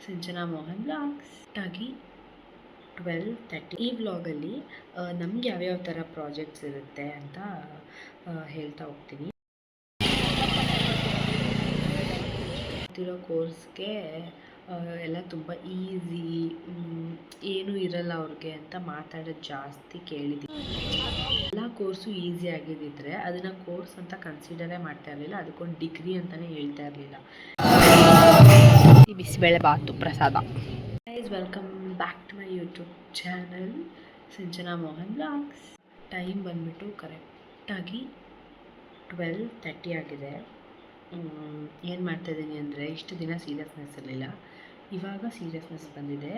Sinchana Mohan blogs ಆಗಿ 12:30 ಈ ವ್ಲಾಗಲ್ಲಿ ನಮ್ಗೆ ಯಾವ್ಯಾವ ಥರ ಪ್ರಾಜೆಕ್ಟ್ಸ್ ಇರುತ್ತೆ ಅಂತ ಹೇಳ್ತಾ ಹೋಗ್ತೀನಿ. ಗೊತ್ತಿರೋ ಕೋರ್ಸ್ಗೆ ಎಲ್ಲ ತುಂಬ ಈಸಿ, ಏನೂ ಇರಲ್ಲ ಅವ್ರಿಗೆ ಅಂತ ಮಾತಾಡೋದು ಜಾಸ್ತಿ ಕೇಳಿದ್ದೀನಿ. ಎಲ್ಲ ಕೋರ್ಸು ಈಸಿ ಆಗಿದ್ದಿದ್ರೆ ಅದನ್ನು ಕೋರ್ಸ್ ಅಂತ ಕನ್ಸಿಡರೇ ಮಾಡ್ತಾ ಇರಲಿಲ್ಲ, ಅದಕ್ಕೊಂದು ಡಿಗ್ರಿ ಅಂತಲೇ ಹೇಳ್ತಾ ಇರಲಿಲ್ಲ. ಬಿಸಿಬೇಳೆ ಬಾತು ಪ್ರಸಾದ. Guys, welcome back to my YouTube channel Sinchana Mohan blogs. Time ಬಂದ್ಬಿಟ್ಟು ಕರೆಕ್ಟಾಗಿ 12:30 ಆಗಿದೆ. ಏನು ಮಾಡ್ತಾಯಿದ್ದೀನಿ ಅಂದರೆ, ಇಷ್ಟು ದಿನ ಸೀರಿಯಸ್ನೆಸ್ ಇರಲಿಲ್ಲ, ಇವಾಗ ಸೀರಿಯಸ್ನೆಸ್ ಬಂದಿದೆ.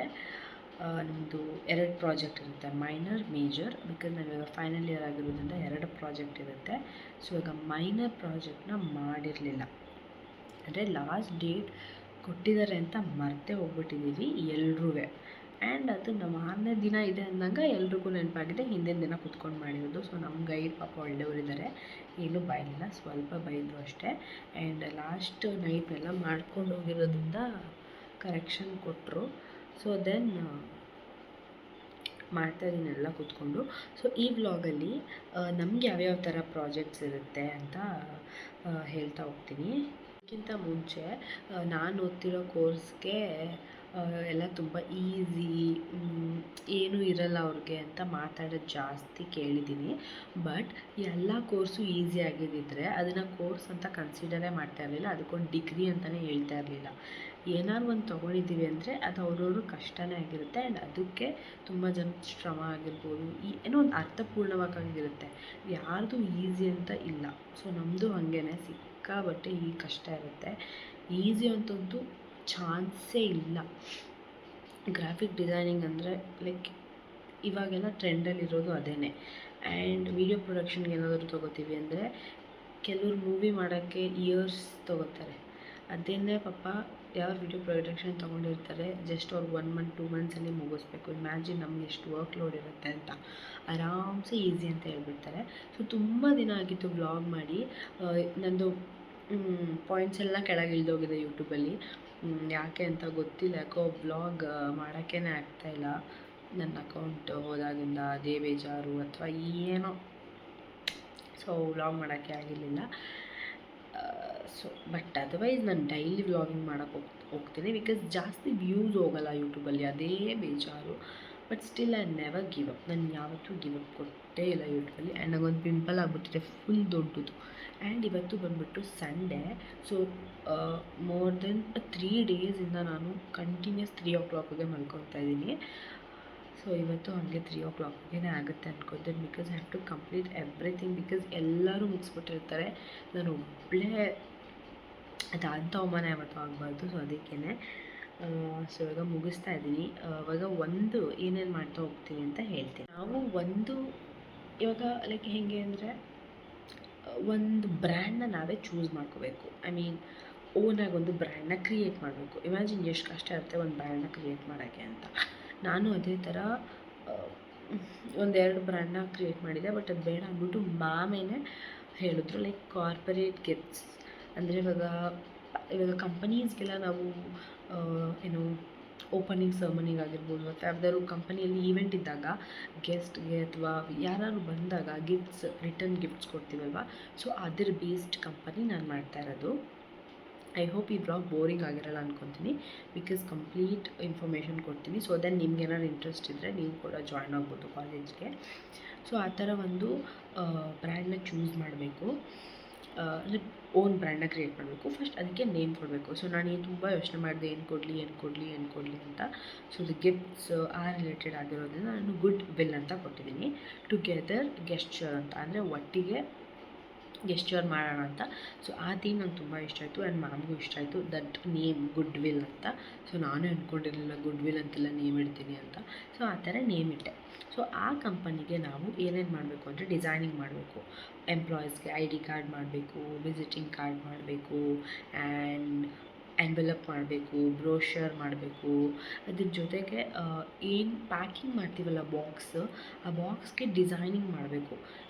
ನಮ್ಮದು 2 ಪ್ರಾಜೆಕ್ಟ್ ಇರುತ್ತೆ, ಮೈನರ್ ಮೇಜರ್. ಬಿಕಾಸ್ ನಾನು ಇವಾಗ ಫೈನಲ್ ಇಯರ್ ಆಗಿರೋದ್ರಿಂದ 2 ಪ್ರಾಜೆಕ್ಟ್ ಇರುತ್ತೆ. ಸೊ ಇವಾಗ ಮೈನರ್ ಪ್ರಾಜೆಕ್ಟ್ನ ಮಾಡಿರಲಿಲ್ಲ, ಅಂದರೆ ಲಾಸ್ಟ್ ಡೇಟ್ ಕೊಟ್ಟಿದ್ದಾರೆ ಅಂತ ಮರ್ತೇ ಹೋಗ್ಬಿಟ್ಟಿದ್ದೀವಿ ಎಲ್ರೂ. ಆ್ಯಂಡ್ ಅದು ನಮ್ಮ 6ನೇ ದಿನ ಇದೆ ಅಂದಾಗ ಎಲ್ರಿಗೂ ನೆನಪಾಗಿದೆ, ಹಿಂದಿನ ದಿನ ಕುತ್ಕೊಂಡು ಮಾಡಿರೋದು. ಸೊ ನಮ್ಮ ಗೈಡ್ ಪಾಪ ಒಳ್ಳೆಯವರಿದ್ದಾರೆ, ಏನೂ ಬೈಲಿಲ್ಲ, ಸ್ವಲ್ಪ ಬೈದರು ಅಷ್ಟೇ. ಆ್ಯಂಡ್ ಲಾಸ್ಟ್ ನೈಟ್ನೆಲ್ಲ ಮಾಡ್ಕೊಂಡು ಹೋಗಿರೋದ್ರಿಂದ ಕರೆಕ್ಷನ್ ಕೊಟ್ಟರು. ಸೊ ದೆನ್ ಮಾಡ್ತಾಯಿದ್ದೀನಿ ಎಲ್ಲ ಕೂತ್ಕೊಂಡು. ಸೊ ಈ ವ್ಲಾಗಲ್ಲಿ ನಮ್ಗೆ ಯಾವ್ಯಾವ ಥರ ಪ್ರಾಜೆಕ್ಟ್ಸ್ ಇರುತ್ತೆ ಅಂತ ಹೇಳ್ತಾ ಹೋಗ್ತೀನಿ. ಅದಕ್ಕಿಂತ ಮುಂಚೆ ನಾನು ಓದ್ತಿರೋ ಕೋರ್ಸ್ಗೆ ಎಲ್ಲ ತುಂಬ ಈಸಿ, ಏನೂ ಇರಲ್ಲ ಅವ್ರಿಗೆ ಅಂತ ಮಾತಾಡೋದು ಜಾಸ್ತಿ ಕೇಳಿದ್ದೀನಿ. ಬಟ್ ಎಲ್ಲ ಕೋರ್ಸು ಈಸಿ ಆಗಿದ್ದಿದ್ರೆ ಅದನ್ನು ಕೋರ್ಸ್ ಅಂತ ಕನ್ಸಿಡರೇ ಮಾಡ್ತಾ ಇರಲಿಲ್ಲ, ಅದಕ್ಕೊಂದು ಡಿಗ್ರಿ ಅಂತಲೇ ಹೇಳ್ತಾ ಇರಲಿಲ್ಲ. ಏನಾದ್ರು ಒಂದು ತೊಗೊಂಡಿದ್ದೀವಿ ಅಂದರೆ ಅದು ಅವ್ರವ್ರ ಕಷ್ಟನೇ ಆಗಿರುತ್ತೆ. ಆ್ಯಂಡ್ ಅದಕ್ಕೆ ತುಂಬ ಜನ ಶ್ರಮ ಆಗಿರ್ಬೋದು, ಏನೋ ಒಂದು ಅರ್ಥಪೂರ್ಣವಾಗಿರುತ್ತೆ, ಯಾರ್ದು ಈಸಿ ಅಂತ ಇಲ್ಲ. ಸೊ ನಮ್ಮದು ಹಾಗೇ ಸಿಕ್ಕಾಬಟ್ಟೆ ಈ ಕಷ್ಟ ಇರುತ್ತೆ. ಈಸಿ ಅಂತಂತೂ ಚಾನ್ಸೇ ಇಲ್ಲ. ಗ್ರಾಫಿಕ್ ಡಿಸೈನಿಂಗ್ ಅಂದರೆ ಲೈಕ್ ಇವಾಗೆಲ್ಲ ಟ್ರೆಂಡಲ್ಲಿರೋದು ಅದೇ. ಆ್ಯಂಡ್ ವಿಡಿಯೋ ಪ್ರೊಡಕ್ಷನ್ಗೆ ಏನಾದರೂ ತೊಗೋತೀವಿ ಅಂದರೆ ಕೆಲವ್ರು ಮೂವಿ ಮಾಡೋಕ್ಕೆ ಇಯರ್ಸ್ ತೊಗೋತಾರೆ. ಅದೇನೇ ಪಾಪ ಯಾವ ವಿಡಿಯೋ ಪ್ರೊಡಕ್ಷನ್ ತೊಗೊಂಡಿರ್ತಾರೆ, ಜಸ್ಟ್ ಅವ್ರು 1 ಮಂತ್ 2 ಮಂತ್ಸಲ್ಲಿ ಮುಗಿಸ್ಬೇಕು. ಇಮ್ಯಾಜಿನ್ ನಮ್ಗೆ ಎಷ್ಟು ವರ್ಕ್ ಲೋಡ್ ಇರುತ್ತೆ ಅಂತ. ಆರಾಮ್ಸೆ ಈಸಿ ಅಂತ ಹೇಳ್ಬಿಡ್ತಾರೆ. ಸೊ ತುಂಬ ದಿನ ಆಗಿತ್ತು ವ್ಲಾಗ್ ಮಾಡಿ, ನಂದು ಪಾಯಿಂಟ್ಸ್ ಎಲ್ಲ ಕೆಳಗೆ ಇಳಿದೋಗಿದೆ ಯೂಟ್ಯೂಬಲ್ಲಿ. ಯಾಕೆ ಅಂತ ಗೊತ್ತಿಲ್ಲ, ಯಾಕೋ ವ್ಲಾಗ್ ಮಾಡೋಕ್ಕೇ ಆಗ್ತಾಯಿಲ್ಲ. ನನ್ನ ಅಕೌಂಟ್ ಹೋದಾಗಿಂದ ಅದೇ ಬೇಜಾರು ಅಥವಾ ಏನೋ. ಸೊ ವ್ಲಾಗ್ ಮಾಡೋಕ್ಕೆ ಆಗಿರಲಿಲ್ಲ. ಸೊ ಬಟ್ ಅದರ್ವೈಸ್ ನಾನು ಡೈಲಿ ವ್ಲಾಗಿಂಗ್ ಮಾಡೋಕ್ಕೆ ಹೋಗ್ತೀನಿ. ಬಿಕಾಸ್ ಜಾಸ್ತಿ ವ್ಯೂಸ್ ಹೋಗಲ್ಲ ಯೂಟ್ಯೂಬಲ್ಲಿ, ಅದೇ ಬೇಜಾರು. But still I never give up. ನಾನು ಯಾವತ್ತೂ ಗಿವ್ ಅಪ್ ಕೊಟ್ಟೇ ಇಲ್ಲ ಯೂಟ್ಯೂಬಲ್ಲಿ. ಆ್ಯಂಡ್ ನನಗೊಂದು ಪಿಂಪಲ್ ಆಗಿಬಿಟ್ಟಿದೆ ಫುಲ್ ದೊಡ್ಡದು. ಆ್ಯಂಡ್ ಇವತ್ತು ಬಂದುಬಿಟ್ಟು ಸಂಡೇ. ಸೊ ಮೋರ್ ದೆನ್ 3 ಡೇಸಿಂದ ನಾನು ಕಂಟಿನ್ಯೂಸ್ 3 o'clockಗೆ ಮಲ್ಕೊತಾ ಇದ್ದೀನಿ. ಸೊ ಇವತ್ತು ಹಾಗೆ 3 o'clockಗೆ ಆಗುತ್ತೆ ಅನ್ಕೋತೀನಿ. Because I have to complete everything. Because ಎಲ್ಲರೂ ಮುಗಿಸ್ಬಿಟ್ಟಿರ್ತಾರೆ, ನಾನು ಒಬ್ಬಳೇ ಅದಂಥ ಅವಮಾನ ಯಾವತ್ತೂ ಆಗಬಾರ್ದು. ಸೊ ಅದಕ್ಕೇ ಸೊ ಇವಾಗ ಮುಗಿಸ್ತಾ ಇದ್ದೀನಿ. ಇವಾಗ ಒಂದು ಏನೇನು ಮಾಡ್ತಾ ಹೋಗ್ತೀನಿ ಅಂತ ಹೇಳ್ತೀನಿ. ನಾವು ಇವಾಗ ಲೈಕ್ ಹೇಗೆ ಅಂದರೆ, ಒಂದು ಬ್ರ್ಯಾಂಡ್ನ ನಾವೇ ಚೂಸ್ ಮಾಡ್ಕೋಬೇಕು. ಐ ಮೀನ್ ಓನಾಗಿ ಒಂದು ಬ್ರ್ಯಾಂಡ್ನ ಕ್ರಿಯೇಟ್ ಮಾಡಬೇಕು. ಇಮ್ಯಾಜಿನ್ ಎಷ್ಟು ಕಷ್ಟ ಇರುತ್ತೆ ಒಂದು ಬ್ರ್ಯಾಂಡ್ನ ಕ್ರಿಯೇಟ್ ಮಾಡೋಕ್ಕೆ ಅಂತ. ನಾನು ಅದೇ ಥರ 1-2 ಬ್ರ್ಯಾಂಡ್ನ ಕ್ರಿಯೇಟ್ ಮಾಡಿದೆ. ಬಟ್ ಅದು ಬೇಡ ಅಂದ್ಬಿಟ್ಟು ಮ್ಯಾಮೇನೆ ಹೇಳಿದ್ರು, ಲೈಕ್ ಕಾರ್ಪೊರೇಟ್ ಗಿಫ್ಟ್ಸ್ ಅಂದರೆ ಇವಾಗ ಕಂಪನೀಸ್ಗೆಲ್ಲ ನಾವು ಏನು ಓಪನಿಂಗ್ ಸೆರೆಮನಿಗೆ ಆಗಿರ್ಬೋದು, ಮತ್ತು ಯಾವ್ದಾದ್ರು ಕಂಪನಿಯಲ್ಲಿ ಈವೆಂಟ್ ಇದ್ದಾಗ ಗೆಸ್ಟ್ಗೆ ಅಥವಾ ಯಾರು ಬಂದಾಗ ರಿಟರ್ನ್ ಗಿಫ್ಟ್ಸ್ ಕೊಡ್ತೀವಲ್ವ. ಸೊ ಅದ್ರ ಬೇಸ್ಡ್ ಕಂಪನಿ ನಾನು ಮಾಡ್ತಾ ಇರೋದು. ಐ ಹೋಪ್ ಈ ಬ್ಲಾಗ್ ಬೋರಿಂಗ್ ಆಗಿರಲ್ಲ ಅಂದ್ಕೊತೀನಿ. ಬಿಕಾಸ್ ಕಂಪ್ಲೀಟ್ ಇನ್ಫಾರ್ಮೇಷನ್ ಕೊಡ್ತೀನಿ. ಸೊ ದೆನ್ ನಿಮ್ಗೆ ಏನಾದ್ರು ಇಂಟ್ರೆಸ್ಟ್ ಇದ್ದರೆ ನೀವು ಕೂಡ ಜಾಯ್ನ್ ಆಗ್ಬೋದು ಕಾಲೇಜ್ಗೆ. ಸೊ ಆ ಥರ ಒಂದು ಬ್ರ್ಯಾಂಡ್ನ ಚೂಸ್ ಮಾಡಬೇಕು, ಅಂದರೆ ಓನ್ ಬ್ರ್ಯಾಂಡ್ನ ಕ್ರಿಯೇಟ್ ಮಾಡಬೇಕು. ಫಸ್ಟ್ ಅದಕ್ಕೆ ನೇಮ್ ಕೊಡಬೇಕು. ಸೊ ನಾನು ತುಂಬ ಯೋಚನೆ ಮಾಡಿದೆ, ಏನು ಕೊಡಲಿ ಅಂತ. ಸೊ ದ ಗಿಫ್ಟ್ಸ್ ರಿಲೇಟೆಡ್ ಆಗಿರೋದ್ರಿಂದ ನಾನು ಗುಡ್ ವಿಲ್ ಅಂತ ಕೊಟ್ಟಿದ್ದೀನಿ. ಟುಗೆದರ್ ಗೆಸ್ಚರ್ ಅಂತ, ಅಂದರೆ ಒಟ್ಟಿಗೆ ಗೆಸ್ಚರ್ ಮಾಡೋಣ ಅಂತ. ಸೊ ಆ ಥೀಮ್ ನಂಗೆ ತುಂಬ ಇಷ್ಟ ಆಯಿತು. ಆ್ಯಂಡ್ ಮ್ಯಾಮ್ಗೂ ಇಷ್ಟ ಆಯಿತು ದಟ್ ನೇಮ್ ಗುಡ್ ವಿಲ್ ಅಂತ. ಸೊ ನಾನೇ ಅಂದ್ಕೊಂಡಿರಲಿಲ್ಲ ಗುಡ್ ವಿಲ್ ಅಂತೆಲ್ಲ ನೇಮ್ ಇಡ್ತೀನಿ ಅಂತ. ಸೊ ಆ ಥರ ನೇಮ್ ಇಟ್ಟೆ. ಸೊ ಆ ಕಂಪನಿಗೆ ನಾವು ಏನೇನು ಮಾಡಬೇಕು ಅಂದರೆ ಡಿಸೈನಿಂಗ್ ಮಾಡಬೇಕು, ಎಂಪ್ಲಾಯೀಸ್ಗೆ ID ಕಾರ್ಡ್ ಮಾಡಬೇಕು, ವಿಸಿಟಿಂಗ್ ಕಾರ್ಡ್ ಮಾಡಬೇಕು, ಆ್ಯಂಡ್ ಎನ್ವೆಲಪ್ ಮಾಡಬೇಕು, ಬ್ರೋಷರ್ ಮಾಡಬೇಕು. ಅದ್ರ ಜೊತೆಗೆ ಏನು ಪ್ಯಾಕಿಂಗ್ ಮಾಡ್ತೀವಲ್ಲ ಬಾಕ್ಸ್, ಆ ಬಾಕ್ಸ್ಗೆ ಡಿಸೈನಿಂಗ್ ಮಾಡಬೇಕು.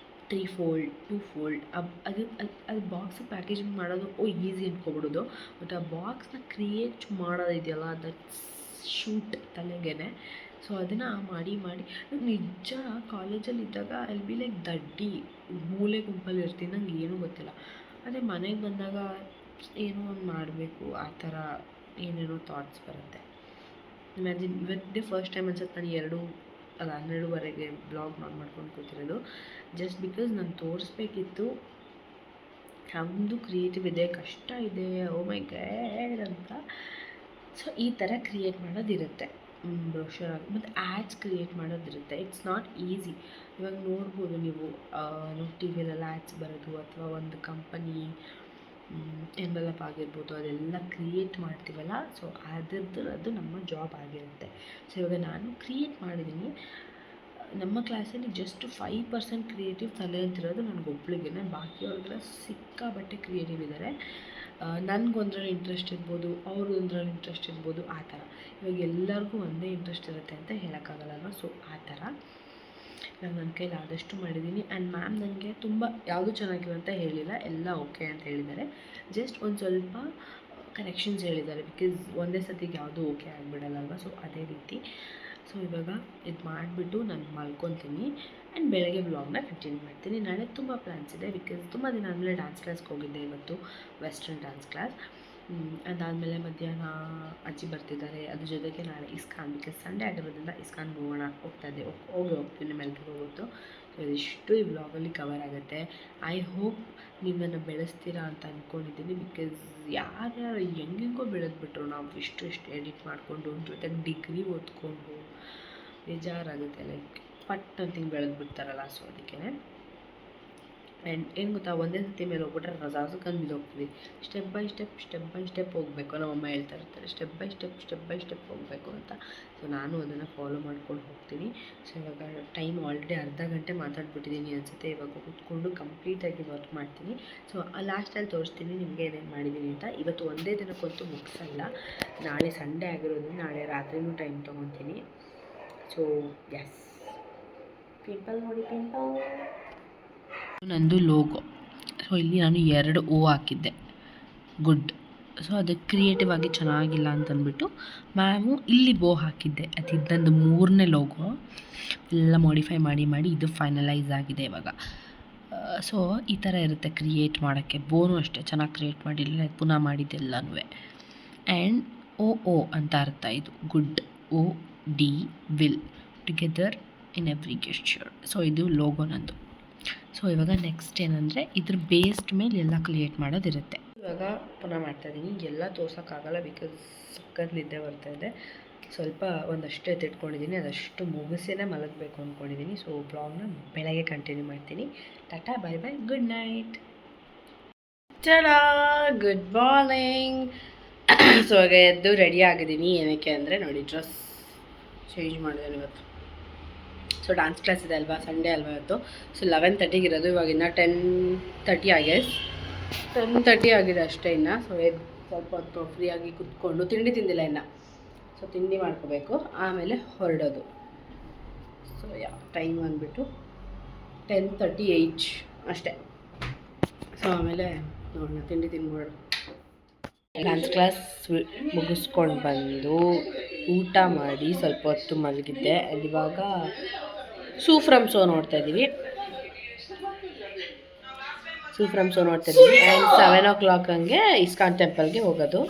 3 ಫೋಲ್ಡ್ 2 ಫೋಲ್ಡ್ ಅದು ಬಾಕ್ಸಿಗೆ ಪ್ಯಾಕೇಜಿಂಗ್ ಮಾಡೋದು ಈಸಿ ಅಂದ್ಕೊಬಿಡೋದು. ಬಟ್ ಆ ಬಾಕ್ಸ್ನ ಕ್ರಿಯೇಟ್ ಮಾಡೋದಿದೆಯಲ್ಲ ದಟ್ಸ್ ಶೂಟ್ ತಲೆಗೇನೆ. ಸೊ ಅದನ್ನು ಮಾಡಿ ನಿಜ ಕಾಲೇಜಲ್ಲಿ ಇದ್ದಾಗ ಅಲ್ಲಿ ಬಿ ಲೈಕ್ ದಡ್ಡಿ ಮೂಲೆ ಗುಂಪಲ್ಲಿ ಇರ್ತೀನಿ, ನಂಗೆ ಏನೂ ಗೊತ್ತಿಲ್ಲ. ಅದೇ ಮನೆಗೆ ಬಂದಾಗ ಏನೋ ಒಂದು ಮಾಡಬೇಕು ಆ ಥರ ಏನೇನೋ ಥಾಟ್ಸ್ ಬರುತ್ತೆ. ಇಮ್ಯಾಜಿನ್ ಇವತ್ತೇ ಫಸ್ಟ್ ಟೈಮ್ ಅನ್ಸುತ್ತೆ ನಾನು 12:30 ಬ್ಲಾಗ್ ಮಾಡ್ಕೊಂಡು ಕೂತಿರೋದು. ಜಸ್ಟ್ ಬಿಕಾಸ್ ನಾನು ತೋರಿಸ್ಬೇಕಿತ್ತು ನಮ್ಮದು ಕ್ರಿಯೇಟಿವ್ ಇದೆ, ಕಷ್ಟ ಇದೆ, ಓ ಮೈ ಗಾಡ್ ಅಂತ. ಸೊ ಈ ಥರ ಕ್ರಿಯೇಟ್ ಮಾಡೋದಿರುತ್ತೆ ಬ್ರೋಷರ್ ಆಗಿ. ಮತ್ತು ಆ್ಯಡ್ಸ್ ಕ್ರಿಯೇಟ್ ಮಾಡೋದಿರುತ್ತೆ. It's not easy. ಇವಾಗ ನೋಡ್ಬೋದು ನೀವು ಟಿ ವಿಲೆಲ್ಲ ಆ್ಯಡ್ಸ್ ಬರೋದು, ಅಥವಾ ಒಂದು ಕಂಪನಿ ಎನ್ವೆಲಪ್ ಆಗಿರ್ಬೋದು, ಅದೆಲ್ಲ ಕ್ರಿಯೇಟ್ ಮಾಡ್ತೀವಲ್ಲ. ಸೊ ಅದು ನಮ್ಮ ಜಾಬ್ ಆಗಿರುತ್ತೆ. ಸೊ ಇವಾಗ ನಾನು ಕ್ರಿಯೇಟ್ ಮಾಡಿದ್ದೀನಿ. ನಮ್ಮ ಕ್ಲಾಸಲ್ಲಿ ಜಸ್ಟ್ 5% ಕ್ರಿಯೇಟಿವ್ ತಲೆ ಅಂತಿರೋದು ನನಗೊಬ್ಳಿಗೆ. ಬಾಕಿಯವ್ರಿಗೆಲ್ಲ ಸಿಕ್ಕಾಬಟ್ಟೆ ಕ್ರಿಯೇಟಿವ್ ಇದ್ದಾರೆ. ನನಗೊಂದ್ರಲ್ಲಿ ಇಂಟ್ರೆಸ್ಟ್ ಇರ್ಬೋದು, ಅವ್ರಿಗೊಂದ್ರಲ್ಲಿ ಇಂಟ್ರೆಸ್ಟ್ ಇರ್ಬೋದು, ಆ ಥರ. ಇವಾಗ ಎಲ್ಲರಿಗೂ ಒಂದೇ ಇಂಟ್ರೆಸ್ಟ್ ಇರುತ್ತೆ ಅಂತ ಹೇಳೋಕ್ಕಾಗಲ್ಲ. ಸೊ ಆ ಥರ ನಾನು ನನ್ನ ಕೈಲಿ ಆದಷ್ಟು ಮಾಡಿದ್ದೀನಿ. ಆ್ಯಂಡ್ ಮ್ಯಾಮ್ ನನಗೆ ತುಂಬ ಯಾವುದು ಚೆನ್ನಾಗಿವೆ ಅಂತ ಹೇಳಿಲ್ಲ, ಎಲ್ಲ ಓಕೆ ಅಂತ ಹೇಳಿದ್ದಾರೆ. ಜಸ್ಟ್ ಒಂದು ಸ್ವಲ್ಪ ಕರೆಕ್ಷನ್ಸ್ ಹೇಳಿದ್ದಾರೆ, ಬಿಕಾಸ್ ಒಂದೇ ಸತಿಗೆ ಯಾವುದೂ ಓಕೆ ಆಗಿಬಿಡಲ್ಲ. ಸೊ ಅದೇ ರೀತಿ. ಸೊ ಇವಾಗ ಇದು ಮಾಡಿಬಿಟ್ಟು ನಾನು ಮಲ್ಕೊತೀನಿ ಆ್ಯಂಡ್ ಬೆಳಗ್ಗೆ ವ್ಲಾಗ್ನ ಕಂಟಿನ್ಯೂ ಮಾಡ್ತೀನಿ. ನಾಳೆ ತುಂಬ ಪ್ಲ್ಯಾನ್ಸ್ ಇದೆ, ಬಿಕಾಸ್ ತುಂಬ ದಿನ ಆದಮೇಲೆ ಡ್ಯಾನ್ಸ್ ಕ್ಲಾಸ್ಗೆ ಹೋಗಿದ್ದೆ ಇವತ್ತು, ವೆಸ್ಟರ್ನ್ ಡ್ಯಾನ್ಸ್ ಕ್ಲಾಸ್. ಅದಾದಮೇಲೆ ಮಧ್ಯಾಹ್ನ ಅಜ್ಜಿ ಬರ್ತಿದ್ದಾರೆ. ಅದ್ರ ಜೊತೆಗೆ ನಾಳೆ ಇಸ್ಕಾನ್, ಬಿಕಾಸ್ ಸಂಡೇ ಆಗಿರೋದ್ರಿಂದ ಇಸ್ಕಾನ್ಗೆ ಹೋಗ್ತೀನಿ ಮೆಲ್ಗೆ ಹೋಗುತ್ತೋ. ಸೊ ಇದಿಷ್ಟು ಈ ವ್ಲಾಗಲ್ಲಿ ಕವರ್ ಆಗುತ್ತೆ. ಐ ಹೋಪ್ ನಿಮ್ಮನ್ನು ಬೆಳೆಸ್ತೀರಾ ಅಂತ ಅಂದ್ಕೊಂಡಿದ್ದೀನಿ, ಬಿಕಾಸ್ ಯಾರ್ಯಾರು ಹೆಂಗೆಂಗೋ ಬೆಳೆದ್ಬಿಟ್ರು. ನಾವು ಇಷ್ಟು ಎಡಿಟ್ ಮಾಡಿಕೊಂಡು ಜೊತೆಗೆ ಡಿಗ್ರಿ ಓದ್ಕೊಂಡು ಬೇಜಾರಾಗುತ್ತೆ, ಲೈಕ್ ಪಟ್ ಅಂತ ಹಿಂಗೆ ಬೆಳೆದ್ಬಿಡ್ತಾರಲ್ಲ. ಸೊ ಅದಕ್ಕೆ ಆ್ಯಂಡ್ ಏನು ಗೊತ್ತಾ, ಒಂದೇ ಸತಿ ಮೇಲೆ ಹೋಗ್ಬಿಟ್ರೆ ರಜಾಸಕ್ಕಂದು ಬಿದ್ದೋಗ್ತೀವಿ. ಸ್ಟೆಪ್ ಬೈ ಸ್ಟೆಪ್ ಹೋಗಬೇಕು. ನಮ್ಮಮ್ಮ ಹೇಳ್ತಾ ಇರ್ತಾರೆ ಸ್ಟೆಪ್ ಬೈ ಸ್ಟೆಪ್ ಹೋಗಬೇಕು ಅಂತ. ಸೊ ನಾನು ಅದನ್ನು ಫಾಲೋ ಮಾಡ್ಕೊಂಡು ಹೋಗ್ತೀನಿ. ಸೊ ಇವಾಗ ಟೈಮ್ ಆಲ್ರೆಡಿ ಅರ್ಧ ಗಂಟೆ ಮಾತಾಡ್ಬಿಟ್ಟಿದ್ದೀನಿ ಅನಿಸುತ್ತೆ. ಇವಾಗ ಕೂತ್ಕೊಂಡು ಕಂಪ್ಲೀಟಾಗಿ ವರ್ಕ್ ಮಾಡ್ತೀನಿ. ಸೊ ಲಾಸ್ಟಲ್ಲಿ ತೋರಿಸ್ತೀನಿ ನಿಮಗೆ ಏನೇನು ಮಾಡಿದ್ದೀನಿ ಅಂತ. ಇವತ್ತು ಒಂದೇ ದಿನಕ್ಕಂತೂ ಮುಗಿಸಲ್ಲ. ನಾಳೆ ಸಂಡೇ ಆಗಿರೋದ್ರಿಂದ ನಾಳೆ ರಾತ್ರಿನೂ ಟೈಮ್ ತೊಗೊತೀನಿ. ಸೊ ಎಸ್, ಪಿಂಪಲ್ ನೋಡಿ, ಪಿಂಪಲ್ ನಂದು ಲೋಗೋ. ಸೊ ಇಲ್ಲಿ ನಾನು 2 ಓ ಹಾಕಿದ್ದೆ, ಗುಡ್. ಸೊ ಅದಕ್ಕೆ ಕ್ರಿಯೇಟಿವ್ ಆಗಿ ಚೆನ್ನಾಗಿಲ್ಲ ಅಂತಂದ್ಬಿಟ್ಟು ಮ್ಯಾಮು ಇಲ್ಲಿ ಬೋ ಹಾಕಿದ್ದೆ. ಅದಿದ್ದಂದು 3ನೇ ಲೋಗೋ ಎಲ್ಲ ಮಾಡಿಫೈ ಮಾಡಿ ಇದು ಫೈನಲೈಸ್ ಆಗಿದೆ ಇವಾಗ. ಸೊ ಈ ಥರ ಇರುತ್ತೆ ಕ್ರಿಯೇಟ್ ಮಾಡೋಕ್ಕೆ. ಬೋನು ಅಷ್ಟೇ ಚೆನ್ನಾಗಿ ಕ್ರಿಯೇಟ್ ಮಾಡಿಲ್ಲ, ಪುನಃ ಮಾಡಿದ್ದೆಲ್ಲನೂ. ಆ್ಯಂಡ್ ಓ ಅಂತ ಅರ್ಥ ಇದು, good. OD will together in every gesture. So ಇದು ಲೋಗೋ ನಂದು. ಸೊ ಇವಾಗ ನೆಕ್ಸ್ಟ್ ಏನಂದರೆ ಇದ್ರ ಬೇಸ್ಡ್ ಮೇಲೆ ಎಲ್ಲ ಕ್ರಿಯೇಟ್ ಮಾಡೋದಿರುತ್ತೆ. ಇವಾಗ ಪುನಃ ಮಾಡ್ತಾಯಿದ್ದೀನಿ. ಎಲ್ಲ ತೋರ್ಸೋಕ್ಕಾಗಲ್ಲ, ಬಿಕಾಸ್ ಸಕ್ಕತ್ ನಿದ್ದೆ ಬರ್ತಾಯಿದೆ. ಸ್ವಲ್ಪ ಒಂದಷ್ಟು ಎತ್ತಿಟ್ಕೊಂಡಿದ್ದೀನಿ, ಅದಷ್ಟು ಮುಗಿಸಿನೇ ಮಲಗಬೇಕು ಅಂದ್ಕೊಂಡಿದ್ದೀನಿ. ಸೊ ಬ್ಲಾಗ್ನ ಬೆಳಗ್ಗೆ ಕಂಟಿನ್ಯೂ ಮಾಡ್ತೀನಿ. Tata, bye bye, good night. ಚಲೋ, ಗುಡ್ ಮಾರ್ನಿಂಗ್. ಸೊ ಇವಾಗ ಎದ್ದು ರೆಡಿ ಆಗಿದ್ದೀನಿ. ಏನಕ್ಕೆ ಅಂದರೆ ನೋಡಿ, ಡ್ರೆಸ್ ಚೇಂಜ್ ಮಾಡಿದ್ದೀನಿ ಇವತ್ತು. ಸೊ ಡ್ಯಾನ್ಸ್ ಕ್ಲಾಸ್ ಇದೆ ಅಲ್ವಾ, ಸಂಡೇ ಅಲ್ವಾ ಇವತ್ತು. ಸೊ 11:30ಗೆ ಇರೋದು, ಇವಾಗಿನ್ನ 10:30 ಆಗಿದೆ. 10:30 ಆಗಿದೆ ಅಷ್ಟೇ ಇನ್ನು. ಸೊ ಸ್ವಲ್ಪ ಹೊತ್ತು ಫ್ರೀಯಾಗಿ ಕುತ್ಕೊಂಡು, ತಿಂಡಿ ತಿಂದಿಲ್ಲ ಇನ್ನು. ಸೊ ತಿಂಡಿ ಮಾಡ್ಕೋಬೇಕು, ಆಮೇಲೆ ಹೊರಡೋದು. ಸೊ ಟೈಮ್ ಬಂದುಬಿಟ್ಟು 10:38 ಅಷ್ಟೇ. ಸೊ ಆಮೇಲೆ ನೋಡೋಣ, ತಿಂಡಿ ತಿನ್ಬೋದು. ಡ್ಯಾನ್ಸ್ ಕ್ಲಾಸ್ ಮುಗಿಸ್ಕೊಂಡು ಬಂದು ಊಟ ಮಾಡಿ ಸ್ವಲ್ಪ ಹೊತ್ತು ಮಲಗಿದ್ದೆ. ಇವಾಗ ಸೂ ಫ್ರಮ್ ಶೋ ನೋಡ್ತಾ ಇದ್ದೀವಿ. ಆ್ಯಂಡ್ 7 o'clock ಹಂಗೆ ಇಸ್ಕಾನ್ ಟೆಂಪಲ್ಗೆ ಹೋಗೋದು.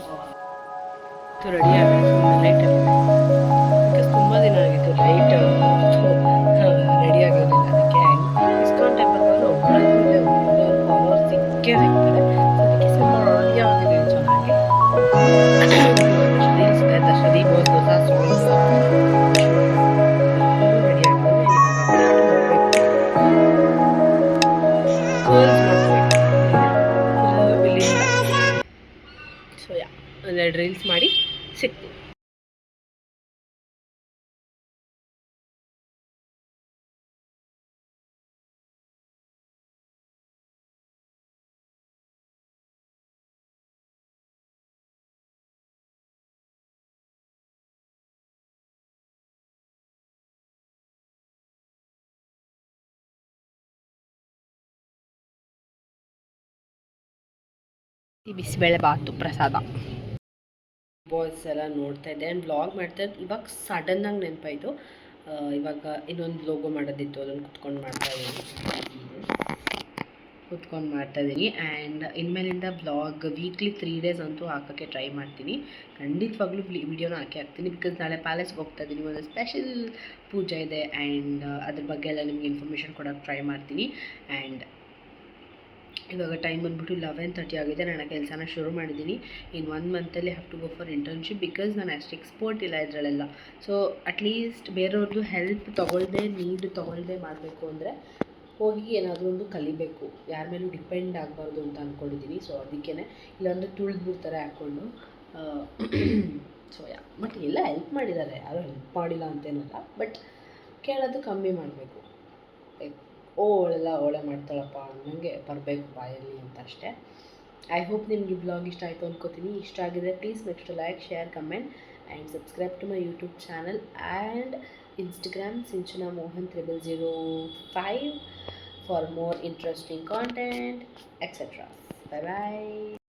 ರೆಡಿ ಆಗೋದು ಲೈಟಲ್ಲಿ, ಬಿಕಾಸ್ ತುಂಬ ದಿನ ಆಗಿತ್ತು ಲೈಟ್ ರೆಡಿ ಆಗಿರಲಿಲ್ಲ. ಅದಕ್ಕೆ ಇಸ್ಕಾನ್ ಟೆಂಪಲ್ ಒಬ್ಬರು ಫಾಲೋವರ್ ಸಿಕ್ಕೇ ಸಿಗ್ತಾರೆ. ಸೊ ಅದಕ್ಕೆ ತುಂಬ ರೆಡಿ ಆಗಿದೆ ಚೆನ್ನಾಗಿ. ರೀಲ್ಸ್ ಇದೆ, ದರ್ಶನಿ ಬೋಸ್ ಹೊಸ ಸಾಂಗ್ಸ್ ರೆಡಿ ಆಗಿದೆ. ಸೊ 2 ರೀಲ್ಸ್ ಮಾಡಿ ಸಿಗ್ತೀವಿ. ಬಿಸಿಬೇಳೆ ಬಾತು ಪ್ರಸಾದ. ಬಾಯ್ಸ್ ಎಲ್ಲ ನೋಡ್ತಾ ಇದ್ದೆ ಆ್ಯಂಡ್ ವ್ಲಾಗ್ ಮಾಡ್ತಾ ಇದ್ದು. ಇವಾಗ ಸಡನ್ನಾಗಿ ನೆನಪಾಯಿತು, ಇವಾಗ ಇನ್ನೊಂದು ಲೋಗೋ ಮಾಡೋದಿತ್ತು, ಅದನ್ನು ಕುತ್ಕೊಂಡು ಮಾಡ್ತಾಯಿದ್ದೀನಿ. ಆ್ಯಂಡ್ ಇನ್ಮೇಲಿಂದ ವ್ಲಾಗ್ ವೀಕ್ಲಿ 3 ಡೇಸ್ ಅಂತೂ ಹಾಕೋಕ್ಕೆ ಟ್ರೈ ಮಾಡ್ತೀನಿ. ಖಂಡಿತವಾಗ್ಲೂ ವಿಡಿಯೋನ ಹಾಕ್ತೀನಿ. ಬಿಕಾಸ್ ನಾಳೆ ಪ್ಯಾಲೇಸ್ಗೆ ಹೋಗ್ತಾ ಇದ್ದೀನಿ, ಒಂದು ಸ್ಪೆಷಲ್ ಪೂಜೆ ಇದೆ. ಆ್ಯಂಡ್ ಅದ್ರ ಬಗ್ಗೆ ಎಲ್ಲ ನಿಮಗೆ ಇನ್ಫಾರ್ಮೇಷನ್ ಕೊಡೋಕ್ಕೆ ಟ್ರೈ ಮಾಡ್ತೀನಿ. ಆ್ಯಂಡ್ ಇವಾಗ ಟೈಮ್ ಬಂದುಬಿಟ್ಟು 11:30 ಆಗಿದೆ. ನಾನು ಕೆಲಸನ ಶುರು ಮಾಡಿದ್ದೀನಿ. ಇನ್ನು 1 ಮಂತಲ್ಲಿ have to go for internship. Because ನಾನು ಅಷ್ಟು ಎಕ್ಸ್ಪರ್ಟ್ ಇಲ್ಲ ಇದರಲ್ಲೆಲ್ಲ. ಸೊ ಅಟ್ಲೀಸ್ಟ್ ಬೇರೆಯವ್ರದ್ದು ಹೆಲ್ಪ್ ತೊಗೊಳ್ದೆ ಮಾಡಬೇಕು ಅಂದರೆ ಹೋಗಿ ಏನಾದರೂ ಒಂದು ಕಲಿಬೇಕು, ಯಾರ ಮೇಲೂ ಡಿಪೆಂಡ್ ಆಗಬಾರ್ದು ಅಂತ ಅಂದ್ಕೊಂಡಿದ್ದೀನಿ. ಸೊ ಅದಕ್ಕೇ ಇಲ್ಲಾಂದರೆ ತುಳಿದ್ಬಿಡ್ತಾರೆ ಹಾಕ್ಕೊಂಡು. ಸೊ ಬಟ್ ಎಲ್ಲ ಹೆಲ್ಪ್ ಮಾಡಿದ್ದಾರೆ, ಯಾರೂ ಹೆಲ್ಪ್ ಮಾಡಿಲ್ಲ ಅಂತೇನಲ್ಲ. ಬಟ್ ಕೇಳೋದು ಕಮ್ಮಿ ಮಾಡಬೇಕು. ಲೈಕ್ ಅವಳೆ ಮಾಡ್ತಾಳಪ್ಪ ಅನ್ನಂಗೆ ಬರಬೇಕು ಬಾಯಲ್ಲಿ ಅಂತ ಅಷ್ಟೇ. ಐ ಹೋಪ್ ನಿಮಗೆ ಬ್ಲಾಗ್ ಇಷ್ಟ ಆಯಿತು ಅಂದ್ಕೋತೀನಿ. ಇಷ್ಟ ಆಗಿದ್ರೆ please make to like, share, comment and subscribe to my YouTube channel and Instagram Sinchana Mohan 0005 for more interesting content, etc. Bye bye.